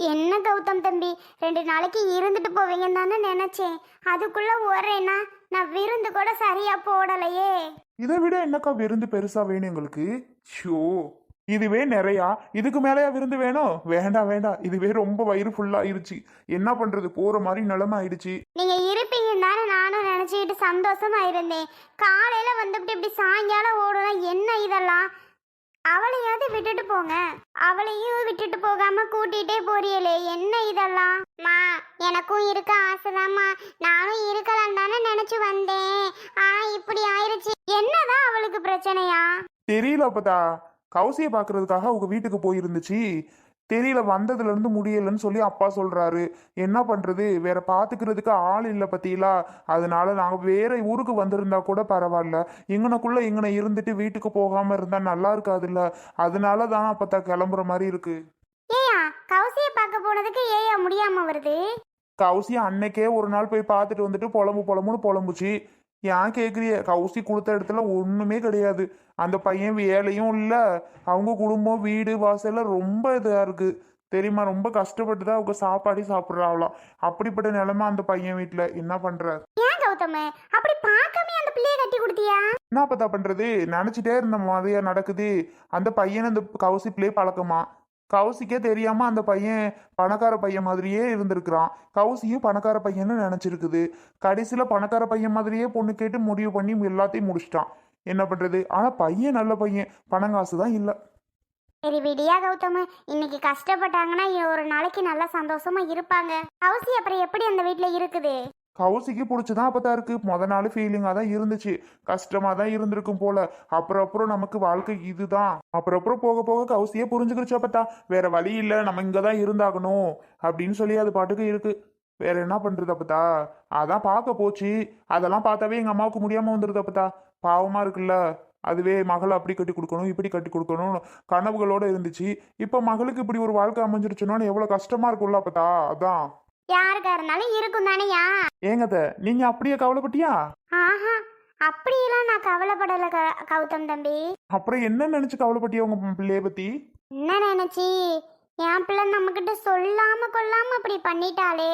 என்ன கௌதம் தம்பி, 2 நாளைக்கு இருந்துட்டு போவீங்கன்னு தானே நினைச்சேன். அதுக்குள்ள ஒரேனா நான் விருந்து கூட சரியா போடலையே. இதை விட என்னக்கா விருந்து பெருசா வேணும் எங்களுக்கு? ஷோ, இதுவே நிறையா, இதுக்கு மேலேயா விருந்து வேணும்? வேண்டாம் வேண்டாம், இதுவே ரொம்ப வயிறு ஃபுல்லா ஆயிருச்சு. என்ன பண்றது, போற மாதிரி நிலைமை ஆயிடுச்சு. நீங்க இருப்பீங்கன்னு தானே நானும் நினைச்சுக்கிட்டு சந்தோஷமா இருந்தேன். காலையில வந்துட்டு இப்படி சாயங்காலம் ஓடுனா என்ன இதெல்லாம்? அவளையாவது விட்டுட்டு போங்க. அவளையும் விட்டுட்டு போகாம கூட்டிகிட்டே போறியலே, என்ன இதெல்லாம்? மா, எனக்கும் இருக்க ஆசைதாம்மா. நானும் இருக்கலாம் தானே நினைச்சு வந்தேன். ஆனா இப்படி ஆயிருச்சு. என்னதான் அவளுக்கு பிரச்சனையா? தெரியல அப்பதா, கௌசியை பாக்குறதுக்காக உங்க வீட்டுக்கு போயிருந்துச்சு. தெரியல, வந்ததுல இருந்து முடியலன்னு சொல்லி அப்பா சொல்றாரு. என்ன பண்றது, வேற பாத்துக்கிறதுக்கு ஆள் இல்ல பத்தியிலா. அதனால நாங்க வேற ஊருக்கு வந்திருந்தா கூட பரவாயில்ல, இங்கனக்குள்ள இங்கன இருந்துட்டு வீட்டுக்கு போகாம இருந்தா நல்லா இருக்காதுல்ல. அதனாலதான் அப்பத்தா கிளம்புற மாதிரி இருக்கு. ஏயா, கௌசியை பார்க்க போனதுக்கு ஏயா முடியாம வருது? கௌசி அன்னைக்கே ஒரு நாள் போய் பார்த்துட்டு வந்துட்டு புலம்புன்னு புலம்புச்சு. ஏன் கேட்குறிய, கௌசி கொடுத்த இடத்துல ஒன்றுமே கிடையாது. அந்த பையன் வேலையும் இல்லை, அவங்க குடும்பம் வீடு வாசல்லாம் ரொம்ப இதாக இருக்குது தெரியுமா. ரொம்ப கஷ்டப்பட்டு தான் அவங்க சாப்பாடி சாப்பிட்றாங்களாம். அப்படிப்பட்ட நிலைமை அந்த பையன் வீட்டில். என்ன பண்ற? ஏன் கௌதம் அப்படி பார்க்காம அந்த பிள்ளையை கட்டி கொடுத்தியா? என்ன பார்த்தா பண்றது, நினச்சிட்டே இருந்த மாதிரியா நடக்குது. அந்த பையன் அந்த கௌசி பிள்ளையை பழக்கமா, கௌசிக்கே தெரியாம அந்த பையன் பணக்கார பையன் மாதிரியே இருந்திருக்கிறான். கௌசியும் பணக்கார பையன்னு நினைச்சிருக்குது. கடைசியில பணக்கார பையன் மாதிரியே பொண்ணு கேட்டு முடிவு பண்ணி எல்லாத்தையும் முடிச்சிட்டான். என்ன பண்றது, ஆனா பையன் நல்ல பையன், பணங்காசு தான் இல்ல. சரி விடியா கௌதம், இன்னைக்கு கஷ்டப்பட்டாங்கன்னா ஒரு நாளைக்கு நல்லா சந்தோஷமா இருப்பாங்க. கௌசி அப்புறம் எப்படி அந்த வீட்டுல இருக்குது? கௌசிக்கு பிடிச்சதான் அப்பதான் இருக்கு. நாள் ஃபீலிங்கா தான் இருந்துச்சு, கஷ்டமா தான் இருந்திருக்கும் போல. அப்புறம் நமக்கு வாழ்க்கை இதுதான். அப்புறம் போக போக கௌசியே புரிஞ்சுக்கிடுச்சு அப்பத்தா. வேற வழி இல்ல, நம்ம இங்கதான் இருந்தாகணும் அப்படின்னு சொல்லி அது பாட்டுக்கு இருக்கு. வேற என்ன பண்றது அப்பத்தா, அதான் பார்க்க போச்சு. அதெல்லாம் பார்த்தாவே எங்க அம்மாவுக்கு முடியாம வந்துருது அப்பத்தா. பாவமா இருக்குல்ல. அதுவே மகளை அப்படி கட்டி கொடுக்கணும் இப்படி கட்டி கொடுக்கணும் கனவுகளோட இருந்துச்சு. இப்ப மகளுக்கு இப்படி ஒரு வாழ்க்கை அமைஞ்சிருச்சுன்னு எவ்வளவு கஷ்டமா இருக்கும்ல அப்பத்தா. அதான் யாருக்கா இருந்தாலும் இருக்கும் தானேயா. ஏங்கத, நீங்க அப்படியே கவலைப்பட்டியா? ஆஹா, அப்படியெல்லாம் நான் கவலைப்படல கௌதம் தம்பி. அப்புறம் என்ன நினைச்சு கவலைப்பட்டியா உங்க பிள்ளைய பத்தி? என்ன நினைச்சி, என் பிள்ளை நம்மக்கிட்ட சொல்லாம கொள்ளாம அப்படி பண்ணிட்டாளே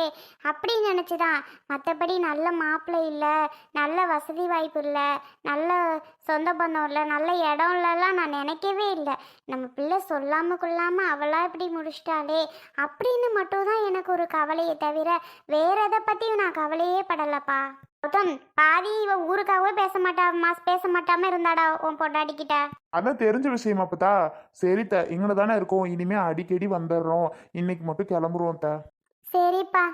அப்படி நினச்சிதான். மற்றபடி நல்ல மாப்பிள்ளை இல்லை, நல்ல வசதி வாய்ப்பு இல்லை, நல்ல சொந்த பந்தம் இல்லை, நல்ல இடம் இல்லைலாம் நான் நினைக்கவே இல்லை. நம்ம பிள்ளை சொல்லாம கொள்ளாம அவளா இப்படி முடிச்சிட்டாளே அப்படின்னு மட்டும்தான் எனக்கு ஒரு கவலையை தவிர வேற எதை பற்றியும் நான் கவலையே படலப்பா. கௌதம், பாதி இவன் ஊருக்காகவே பேச மாட்டாம இருந்தாடா உன் பொண்டாட்டிக்கிட்ட. அதான் தெரிஞ்ச விஷயம் அப்பதா. சரித்த, இங்கன தானே இருக்கோம், இனிமே அடிக்கடி வந்துடுறோம், இன்னைக்கு மட்டும் கிளம்புறோம் த. சரிப்பா,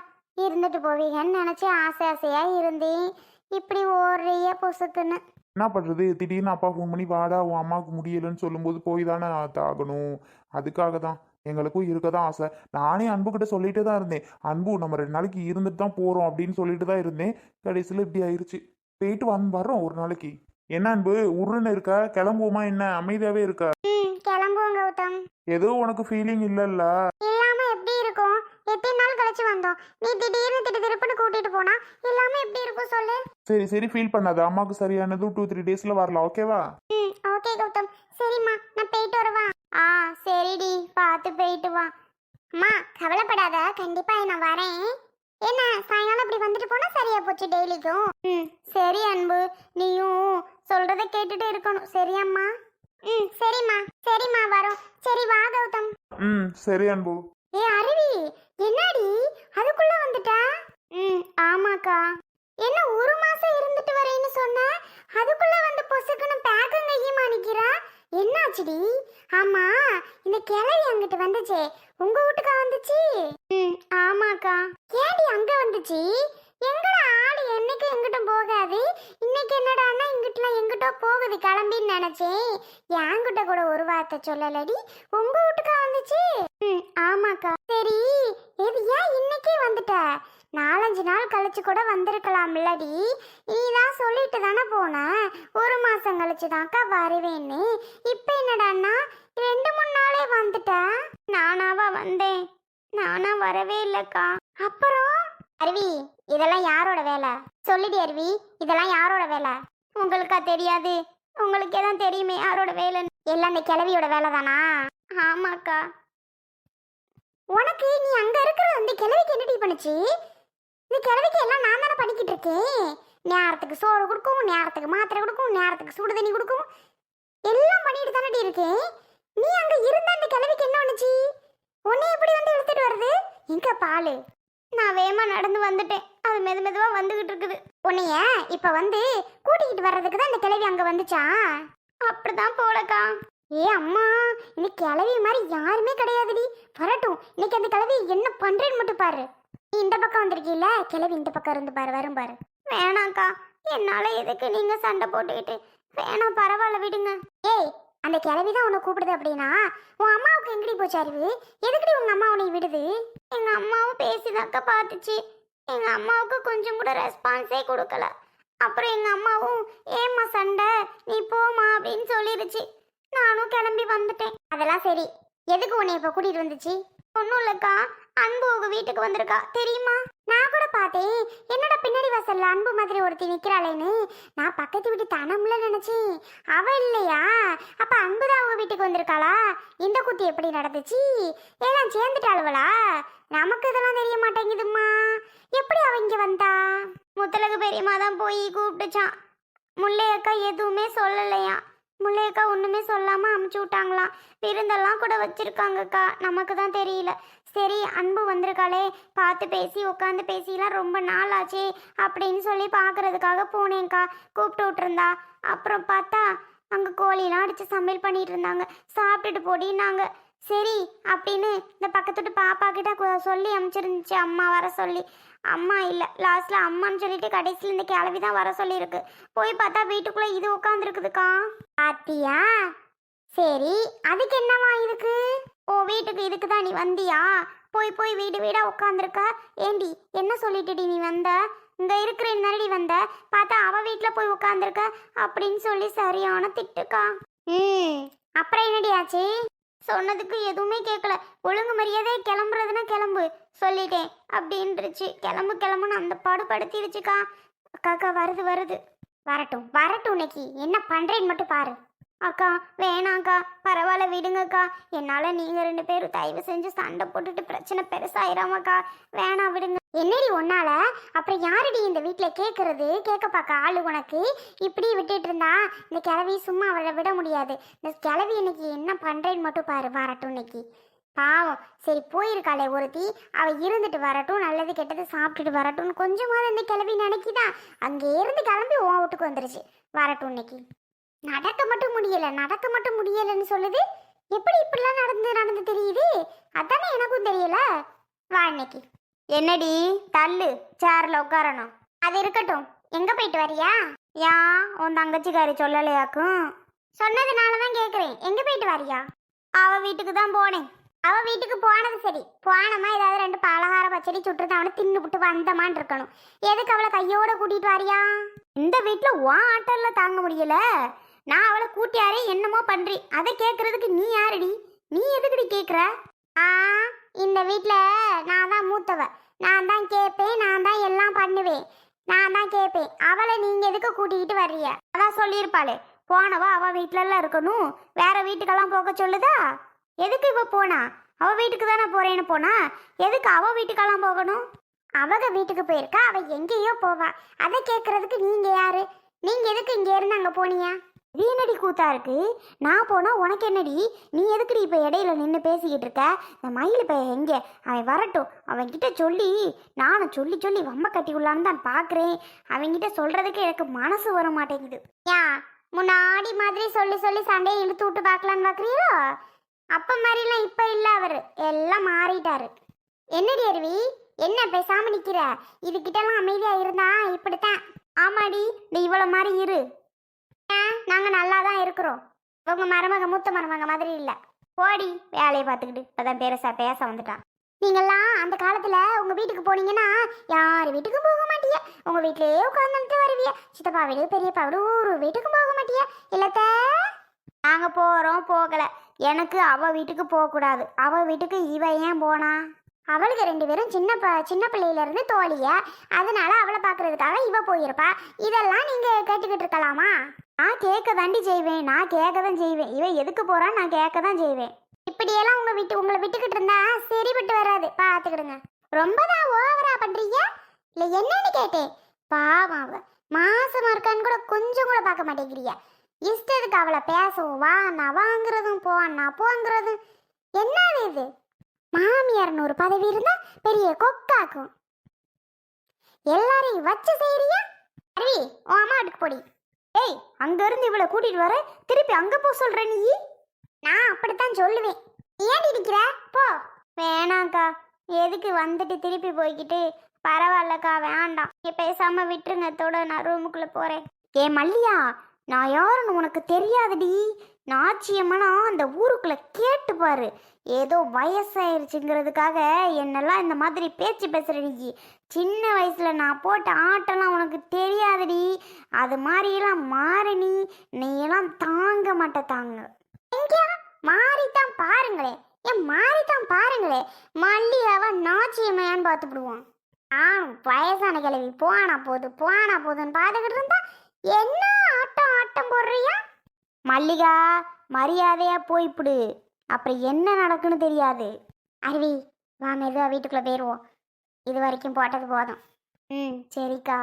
இருந்துட்டு போவீங்கன்னு நினைச்சு ஆசையா இருந்தேன். இப்படி ஓடுறிய பொசுக்குன்னு. என்ன பண்றது, திடீர்னு அப்பா ஃபோன் பண்ணி வாடா உன் அம்மாவுக்கு முடியலன்னு சொல்லும்போது போய் தானே ஆகணும். அதுக்காக தான் எங்களுக்கும் இருக்க தான் ஆசை. நானே அன்புக்கிட்ட சொல்லிட்டு தான் இருந்தேன், அன்பு நம்ம 2 நாளைக்கு இருந்துட்டு தான் போறோம் அப்படின்னு சொல்லிட்டு தான் இருந்தேன். கடைசியில் இப்படி ஆயிடுச்சு. போயிட்டு வர்றோம் ஒரு நாளைக்கு. என்ன அன்பு உருன்னு இருக்க, கிளம்புவோமா? என்ன அமைதியாவே இருக்க? கிளம்புவோம் கௌதம். ஏதோ உனக்கு ஃபீலிங் இல்லல்ல? இல்லாம எப்படி இருக்கும்? எத்தனை நாள் கழிச்சு வந்தோம், நீ திடீர்னு திருப்புன்னு கூட்டிட்டு போனா இல்லாம எப்படி இருக்கும் சொல்லு. சரி ஃபீல் பண்ணாத, அம்மாவுக்கு சரியானதும் 2-3 டேஸ்ல வரலாம், ஓகேவா? ஓகே கௌதம். சரிம்மா, நான் போயிட்டு வரவா? சரிடி, பார்த்து போயிட்டு வா. அம்மா கவலைப்படாத, கண்டிப்பா நான் வரேன். என்ன சாயங்காலம் இப்படி வந்துட்டு போனா சரியா போச்சு டெய்லிக்கும். சரி அன்பு, நீயும் சொல்றதை கேட்டுட்டு இருக்கணும், சரியாம்மா? சரிம்மா வரோம். சரி வா கௌதம். சரி அன்பு. ஏ அருவி, என்னடி அதுக்குள்ள வந்துட்டா? ஆமாக்கா. என்ன ஒரு மாசம் இருந்துட்டு வரேன்னு சொன்ன, அதுக்குள்ள வந்து பொசுக்குன்னு பேக்கும் கையுமா நிக்கிறா, என்னாச்சுடி? ஆமா, இந்த கிளவி அங்கிட்டு வந்துச்சே, உங்க வீட்டுக்கா வந்துச்சு? ஆமாக்கா. ஏடி அங்க வந்துச்சு? எங்கடா ஆடு என்னைக்கு எங்கிட்டும் போகாது, இன்னைக்கு என்னடான்னா இங்கிட்டலாம் எங்கிட்டோ போகுது கிளம்பின்னு நினைச்சேன். என்கிட்ட கூட ஒரு வார்த்தை சொல்லலடி, உங்க வீட்டுக்கா வந்துச்சு? ஆமாக்கா. சரி, இது ஏன் இன்னைக்கே வந்துட்ட? 4-5 நாள் கழிச்சு கூட வந்திருக்கலாம்லடி. நீதான் சொல்லிட்டு தானே போன 1 மாசம் கழிச்சு தான்க்கா வருவேன்னு. இப்ப என்னடான்னா 2-3 நாளே வந்துட்ட. நானாவா வந்தேன்? நானா வரவே இல்லக்கா. அப்புறம் அருவி, இதெல்லாம் யாரோட வேலை? சொல்லிடி அருவி, இதெல்லாம் யாரோட வேலை? உங்களுக்கா தெரியாது? உங்களுக்கே தான் தெரியுமே யாரோட வேலைன்னு. எல்லாம் இந்த கிளவியோட வேலை தானா? ஆமாக்கா. உனக்கு நீ அங்க இருக்கிற அந்த கிழவிக்கு என்னடி பண்ணுச்சு? இந்த கிழவிக்கு எல்லாம் நான் தானே பண்ணிக்கிட்டு இருக்கேன். நேரத்துக்கு சோறு கொடுக்கும், நேரத்துக்கு மாத்திரை கொடுக்கும், நேரத்துக்கு சுடு தண்ணி கொடுக்கும், எல்லாம் பண்ணிட்டு தானடி இருக்கேன். நீ அங்க இருந்த அந்த கிழவிக்கு என்ன பண்ணுச்சு? உன்னை எப்படி வந்து எடுத்துட்டு வருது? எங்க பாலு? நான் வேகமா நடந்து வந்துட்டேன். அது மெதுவா வந்துகிட்டு இருக்குது. உன்னைய இப்ப வந்து கூட்டிக்கிட்டு வர்றதுக்கு தான் இந்த கிழவி அங்க வந்துச்சா? அப்படிதான் போலக்கா. ஏ அம்மா, இந்த கிழவி மாதிரி யாருமே கிடையாதுடி. வரட்டும், இன்னைக்கு அந்த கிழவி என்ன பண்றேன்னு மட்டும் பாரு. நீ இந்த பக்கம் வந்திருக்கீல்ல, கிழவி இந்த பக்கம் இருந்து பாரு, வரும் பாரு. வேணாக்கா, என்னால எதுக்கு நீங்க சண்டை போட்டுக்கிட்டு? வேணாம், பரவாயில்ல, விடுங்க. ஏய், அந்த கிழவி தான் உன்னை கூப்பிடுது அப்படின்னா உன் அம்மாவுக்கு எங்கடி போச்சு அறிவு? எதுக்கடி உங்க அம்மா உன்னை விடுது? எங்க அம்மாவும் பேசிதாக்கா பார்த்துச்சு. எங்க அம்மாவுக்கு கொஞ்சம் கூட ரெஸ்பான்ஸே கொடுக்கல. அப்புறம் எங்க அம்மாவும் ஏம்மா சண்டை, நீ போமா அப்படின்னு சொல்லிருச்சு. நானும் கிளம்பி வந்துட்டேன். அதெல்லாம் சரி, எதுக்கு உன்னை இப்ப கூட்டிட்டு வந்துச்சு? ஒன்றும் இல்லக்கா, அன்பு உங்க வீட்டுக்கு வந்திருக்கா தெரியுமா? நான் கூட பார்த்தேன். என்னோட பின்னாடி வாசல்ல அன்பு மாதிரி ஒருத்தி நிக்கிறாளேன்னு நான் பக்கத்து வீட்டு தனம்ல நினைச்சேன். அவ இல்லையா? அப்ப அன்புதான் அவங்க வீட்டுக்கு வந்திருக்காளா? இந்த குட்டி எப்படி நடந்துச்சு? எல்லாம் சேர்ந்துட்டாளுவளா? நமக்கு இதெல்லாம் தெரிய மாட்டேங்குதும்மா. எப்படி அவ இங்க வந்தா? முத்தலகு பெரியம்மா தான் போய் கூப்பிட்டுச்சான். முல்லையக்கா எதுவுமே சொல்லலையா. முல்லையக்கா ஒண்ணுமே சொல்லாம அமுச்சு விட்டாங்களாம். விருந்தெல்லாம் கூட வச்சிருக்காங்கக்கா, நமக்கு தான் தெரியல. சரி, அன்பு வந்திருக்காளே, பார்த்து பேசி உட்காந்து பேசிலாம் ரொம்ப நாள் ஆச்சு அப்படின்னு சொல்லி பார்க்கறதுக்காக போனேங்க்கா. கூப்பிட்டு விட்டுருந்தா. அப்புறம் பார்த்தா அங்கே கோழிலாம் அடித்து சமையல் பண்ணிட்டு இருந்தாங்க. சாப்பிட்டுட்டு போடினாங்க. சரி அப்படின்னு இந்த பக்கத்துட்டு பாப்பா கிட்ட சொல்லி அனுப்பிச்சிருந்துச்சு அம்மா வர சொல்லி. அம்மா இல்லை, லாஸ்ட்ல அம்மான்னு சொல்லிட்டு கடைசியில் இந்த கிளவி தான் வர சொல்லியிருக்கு. போய் பார்த்தா வீட்டுக்குள்ளே இது உட்காந்துருக்குதுக்கா. பாத்தியா? சரி, அதுக்கு என்னவா இதுக்கு? ஓ, வீட்டுக்கு இதுக்கு தான் நீ வந்தியா? போய் வீடு வீடா உட்காந்துருக்க. ஏண்டி, என்ன சொல்லிட்டுடி நீ வந்த? இங்க இருக்கிறேன் தானடி வந்த, பார்த்தா அவ வீட்டுல போய் உட்காந்துருக்க அப்படின்னு சொல்லி சரியான திட்டுக்கா. அப்புறம் என்னடி ஆச்சு? சொன்னதுக்கு எதுவுமே கேட்கல. ஒழுங்கு மரியாதை கிளம்புறதுன்னா கிளம்பு சொல்லிட்டேன் அப்படின்றுச்சு. கிளம்புன்னு அந்த பாடு படுத்திடுச்சுக்கா. அக்காக்கா வருது வரட்டும் இன்னைக்கு என்ன பண்றேன்னு மட்டும் பாரு. அக்கா வேணாக்கா, பரவாயில்ல விடுங்கக்கா. என்னால் நீங்கள் 2 பேரும் தயவு செஞ்சு சண்டை போட்டுட்டு பிரச்சனை பெருசாயிராமக்கா. வேணாம் விடுங்க. என்னடி ஒன்னால? அப்புறம் யாரடி இந்த வீட்டில் கேட்க பார்க்க ஆளு உனக்கு? இப்படி விட்டுட்டு இருந்தா இந்த கிழவி சும்மா அவளை விட முடியாது. இந்த கிழவி இன்னைக்கு என்ன பண்ணுறேன்னு மட்டும் பாரு. வரட்டும் இன்னைக்கு. பாவம், சரி போயிருக்காளே ஒருத்தி, அவள் இருந்துட்டு வரட்டும், நல்லது கெட்டது சாப்பிட்டுட்டு வரட்டும்னு கொஞ்சமாவது இந்த கிழவி நினைக்கிதான் அங்கே இருந்து கிளம்பி உன் வீட்டுக்கு வந்துருச்சு. வரட்டும் இன்னைக்கு. நடக்க மட்டும் முடியலன்னு சொல்லுது. எப்படி இப்படிலாம் நடந்து தெரியுது? அதானே எனக்கும் தெரியல. வா இன்னைக்கு. என்னடி தள்ளு, சேர்ல உட்காரணும். அது இருக்கட்டும், எங்க போயிட்டு வரியா? ஏன் உன் தங்கச்சிக்காரி சொல்லலையாக்கும்? சொன்னதுனாலதான் கேக்குறேன், எங்க போயிட்டு வரியா? அவ வீட்டுக்கு தான் போனேன். அவ வீட்டுக்கு போனது சரி, போனமா ஏதாவது 2 பலகார பச்சடி சுட்டுறது அவனை தின்னுபிட்டு வந்தமான் இருக்கணும். எதுக்கு அவளை கையோட கூட்டிட்டு வரியா? இந்த வீட்டுல உன் ஆட்டல்ல தாங்க முடியல. நான் அவளை கூட்டியாரே என்னமோ பண்றி, அதை கேட்கறதுக்கு நீ யாரடி? நீ எதுக்கடி கேட்குற? இந்த வீட்டில் நான் தான் மூத்தவ, நான் தான் கேட்பேன், நான் தான் எல்லாம் பண்ணுவேன், நான் தான் கேட்பேன். அவளை நீங்கள் எதுக்கு கூட்டிக்கிட்டு வர்றீங்க? அதான் சொல்லியிருப்பாளே, போனவா அவள் வீட்டிலலாம் இருக்கணும், வேற வீட்டுக்கெல்லாம் போக சொல்லுதா? எதுக்கு இவ போனா? அவள் வீட்டுக்கு தானே போறேன்னு போனா, எதுக்கு அவள் வீட்டுக்கெல்லாம் போகணும்? அவங்க வீட்டுக்கு போயிருக்கா, அவள் எங்கேயோ போவா, அதை கேட்கறதுக்கு நீங்கள் யாரு? நீங்கள் எதுக்கு இங்கே இருந்து அங்கே போனீங்க? இது என்னடி கூத்தா இருக்கு? நான் போனா உனக்கு என்னடி? நீ எதுக்குடி இப்போ இடையில நின்று பேசிக்கிட்டு இருக்க? இந்த மயில் பையன் எங்கே? அவன் வரட்டும், அவன்கிட்ட சொல்லி நானும் சொல்லி வம்ப கட்டி உள்ளான்னு தான் பார்க்குறேன். அவன்கிட்ட சொல்கிறதுக்கு எனக்கு மனசு வர மாட்டேங்குது. ஏன் முன்னாடி மாதிரி சொல்லி சண்டையை இழுத்து விட்டு பார்க்கலான்னு பார்க்குறீங்களோ? அப்போ மாதிரிலாம் இப்போ இல்லை, அவர் எல்லாம் மாறிட்டாரு. என்னடி அருவி, என்ன பேசாம நிற்கிற? இதுகிட்டலாம் அமைதியாக இருந்தா இப்படித்தான். ஆமாடி, நீ இவ்வளோ மாதிரி இரு. நாங்க நல்லா தான் இருக்கிறோம். உங்க மருமக மூத்த மருமக மாதிரி இல்ல. போடி, வேலையை பார்த்துக்கிட்டு இப்பதான் பேச வந்துட்டான். நீங்கெல்லாம் அந்த காலத்துல உங்க வீட்டுக்கு போனீங்கன்னா யார் வீட்டுக்கும் போக மாட்டிய, உங்க வீட்லயே உட்கார்ந்துட்டு வருவிய. சித்தப்பா வீடு பெரியப்பா வீடு ஒரு வீட்டுக்கும் போக மாட்டிய இல்லத்த? நாங்க போறோம் போகல, எனக்கு அவ வீட்டுக்கு போக கூடாது. அவ வீட்டுக்கு இவ ஏன் போனா? அவளுக்கு 2 பேரும் சின்ன பிள்ளையில இருந்து தோழிய, அதனால அவளை பாக்குறதுக்காக இவ போயிருப்பா. இதெல்லாம் நீங்க கேட்டுக்கிட்டு இருக்கலாமா? நான் கேட்க தாண்டி செய்வேன், இவ எதுக்கு போறான்னு நான் கேட்க தான் செய்வேன். இப்ப இப்படியெல்லாம் உங்களை விட்டுக்கிட்டு இருந்தா சரிப்பட்டு வராது, பார்த்துக்கிடுங்க. ரொம்பதான் ஓவரா பண்றீங்க. இல்ல என்னன்னு கேட்டேன். பாவம் அவ மாசமா இருக்கான்னு கூட கொஞ்சம் கூட பார்க்க மாட்டேங்கிறீங்க. இஷ்டத்துக்கு அவளை பேசவும் வா நான் வாங்குறதும் போ நான் போங்கிறதும் என்னது இது? மாமியார்னு ஒரு பதவி இருந்தா பெரிய கொக்காக்கும். எல்லாரையும் வச்சு செய்யறியா? அருவி உன் அம்மா வீட்டுக்கு போடி. ஏய், அங்க இருந்து இவளை கூட்டிட்டு வர திருப்பி அங்க போ சொல்ற நீ? நான் அப்படித்தான் சொல்லுவேன். ஏன் இருக்கிற? போ. வேணாக்கா, எதுக்கு வந்துட்டு திருப்பி போய்கிட்டு? பரவாயில்லக்கா, வேண்டாம். நீ பேசாம விட்டுருங்க, தோட நான் ரூமுக்குள்ள போறேன். ஏ மல்லியா, நான் யாருன்னு உனக்கு தெரியாதுடி. நாச்சியம்மனா அந்த ஊருக்குள்ள கேட்டு பாரு. ஏதோ வயசாயிருச்சுங்கிறதுக்காக என்னெல்லாம் இந்த மாதிரி பேச்சு பேசுற நீ. சின்ன வயசுல நான் போட்ட ஆட்டெல்லாம் உனக்கு தெரியாதுடி. அது மாதிரியெல்லாம் மாறி நீ எல்லாம் தாங்க தாங்க. எங்கேயா மாறித்தான் பாருங்களே, ஏன் மாறித்தான் பாருங்களே. மல்லியாவ நாச்சியம்மையான்னு பார்த்துப்பிடுவோம். வயசான கிழவி போனா போதுன்னு பார்த்துக்கிட்டு இருந்தா என்ன ஆட்டம் போடுறியா? மல்லிகா, மரியாதையா போய்ப்பிடு, அப்புறம் என்ன நடக்குன்னு தெரியாது. அருவி வா, மெதுவா வீட்டுக்குள்ள போயிடுவோம். இது வரைக்கும் போட்டது போதும். சரிக்கா.